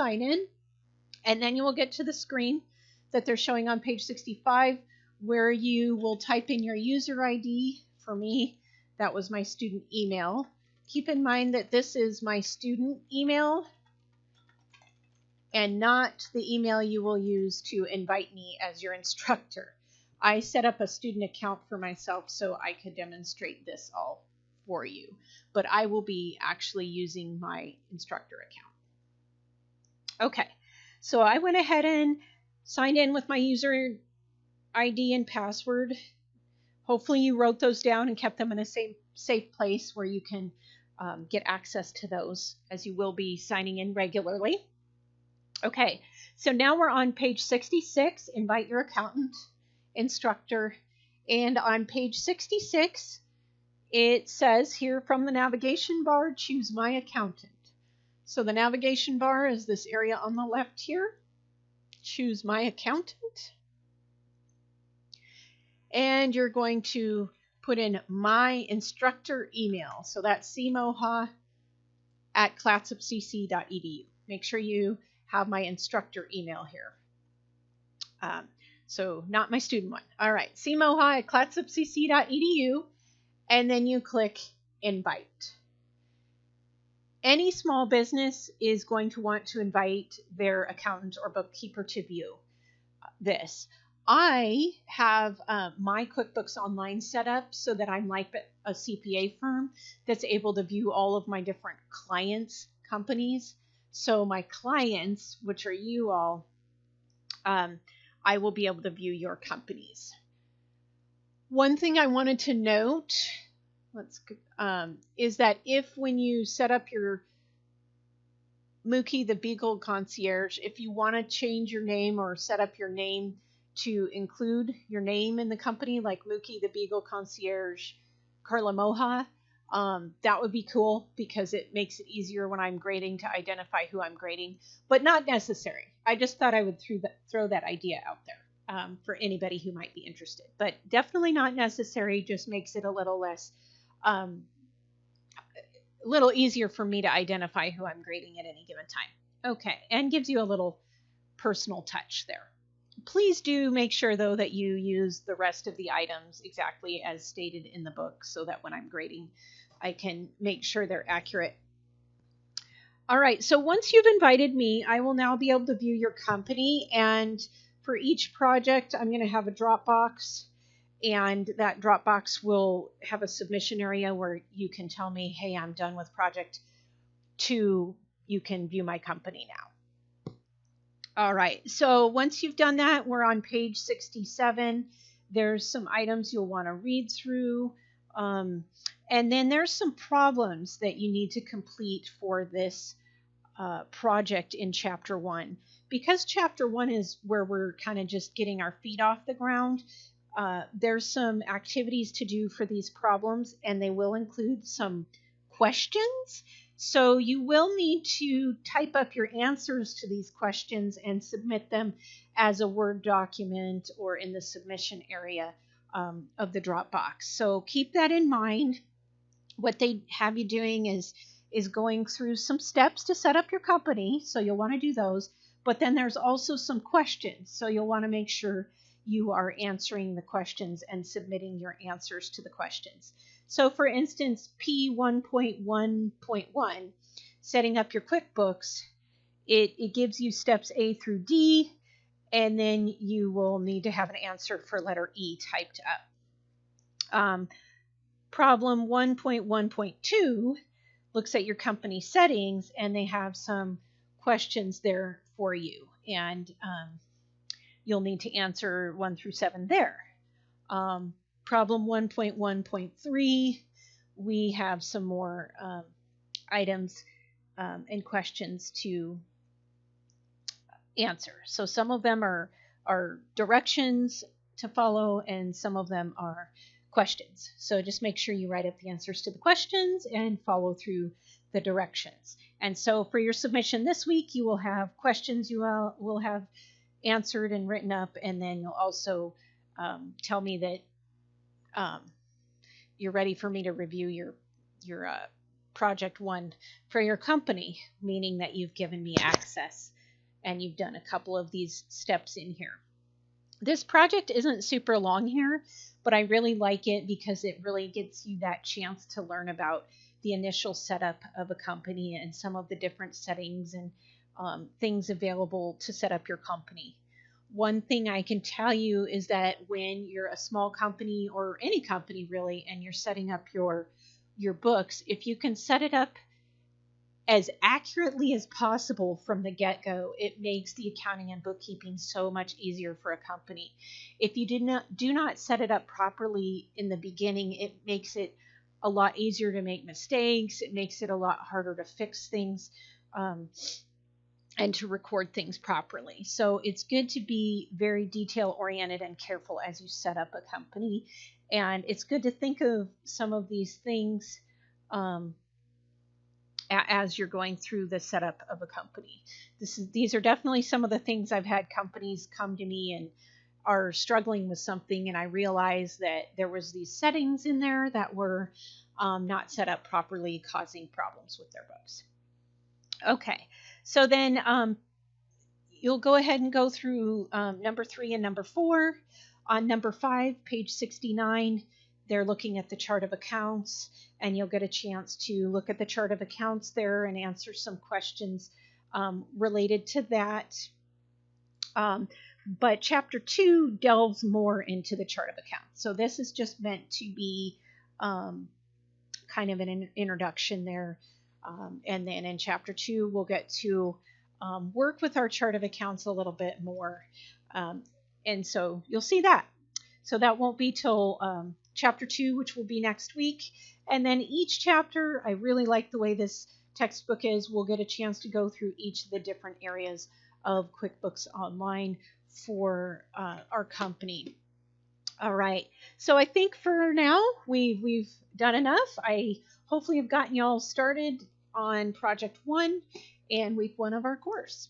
sign in, and then you will get to the screen that they're showing on page 65, where you will type in your user ID. For me, that was my student email. Keep in mind that this is my student email and not the email you will use to invite me as your instructor. I set up a student account for myself so I could demonstrate this all for you, but I will be actually using my instructor account. Okay, so I went ahead and signed in with my user ID and password. Hopefully you wrote those down and kept them in a safe place where you can get access to those, as you will be signing in regularly. Okay, so now we're on page 66, invite your accountant, instructor, and on page 66, it says here from the navigation bar, choose my accountant. So the navigation bar is this area on the left here. Choose my accountant. And you're going to put in my instructor email. So that's cmoha@clatsupcc.edu. Make sure you have my instructor email here. So not my student one. All right, cmoha@clatsupcc.edu. And then you click invite. Any small business is going to want to invite their accountant or bookkeeper to view this. I have my QuickBooks Online set up so that I'm like a CPA firm that's able to view all of my different clients' companies. So my clients, which are you all, I will be able to view your companies. One thing I wanted to note is that if when you set up your Mookie the Beagle Concierge, if you want to change your name or set up your name to include your name in the company, like Mookie the Beagle Concierge Carla Moha, that would be cool because it makes it easier when I'm grading to identify who I'm grading, but not necessary. I just thought I would throw that idea out there for anybody who might be interested, but definitely not necessary. Just makes it a little less, little easier for me to identify who I'm grading at any given time. Okay, and gives you a little personal touch there. Please do make sure, though, that you use the rest of the items exactly as stated in the book so that when I'm grading, I can make sure they're accurate. All right, so once you've invited me, I will now be able to view your company. And for each project, I'm going to have a Dropbox. And that Dropbox will have a submission area where you can tell me, hey, I'm done with project 2. You can view my company now. All right, so once you've done that, we're on page 67. There's some items you'll want to read through. And then there's some problems that you need to complete for this project in Chapter 1. Because Chapter 1 is where we're kind of just getting our feet off the ground, there's some activities to do for these problems, and they will include some questions. So you will need to type up your answers to these questions and submit them as a Word document or in the submission area of the Dropbox. So keep that in mind. What they have you doing is going through some steps to set up your company. So you'll want to do those. But then there's also some questions. So you'll want to make sure you are answering the questions and submitting your answers to the questions. So for instance, P1.1.1, setting up your QuickBooks, it gives you steps A through D, and then you will need to have an answer for letter E typed up. Problem 1.1.2 looks at your company settings, and they have some questions there for you. And you'll need to answer 1 through 7 there. Problem 1.1.3, we have some more items and questions to answer. So some of them are directions to follow, and some of them are questions. So just make sure you write up the answers to the questions and follow through the directions. And so for your submission this week, you will have questions you will have answered and written up, and then you'll also tell me that you're ready for me to review your project 1 for your company, meaning that you've given me access and you've done a couple of these steps in here. This project isn't super long here, but I really like it because it really gives you that chance to learn about the initial setup of a company and some of the different settings and things available to set up your company. One thing I can tell you is that when you're a small company or any company really, and you're setting up your books, if you can set it up as accurately as possible from the get-go, it makes the accounting and bookkeeping so much easier for a company. If you do not set it up properly in the beginning, it makes it a lot easier to make mistakes. It makes it a lot harder to fix things and to record things properly. So it's good to be very detail-oriented and careful as you set up a company. And it's good to think of some of these things as you're going through the setup of a company. These are definitely some of the things I've had companies come to me and are struggling with something, and I realized that there was these settings in there that were not set up properly, causing problems with their books. Okay, so then you'll go ahead and go through number 3 and number 4. On number 5, page 69, they're looking at the chart of accounts, and you'll get a chance to look at the chart of accounts there and answer some questions related to that. But chapter 2 delves more into the chart of accounts. So this is just meant to be kind of an introduction there. And then in chapter 2, we'll get to work with our chart of accounts a little bit more. And so you'll see that. So that won't be till chapter 2, which will be next week. And then each chapter, I really like the way this textbook is. We'll get a chance to go through each of the different areas of QuickBooks Online for our company. All right. So I think for now we've done enough. I hopefully have gotten y'all started on project 1 and week 1 of our course.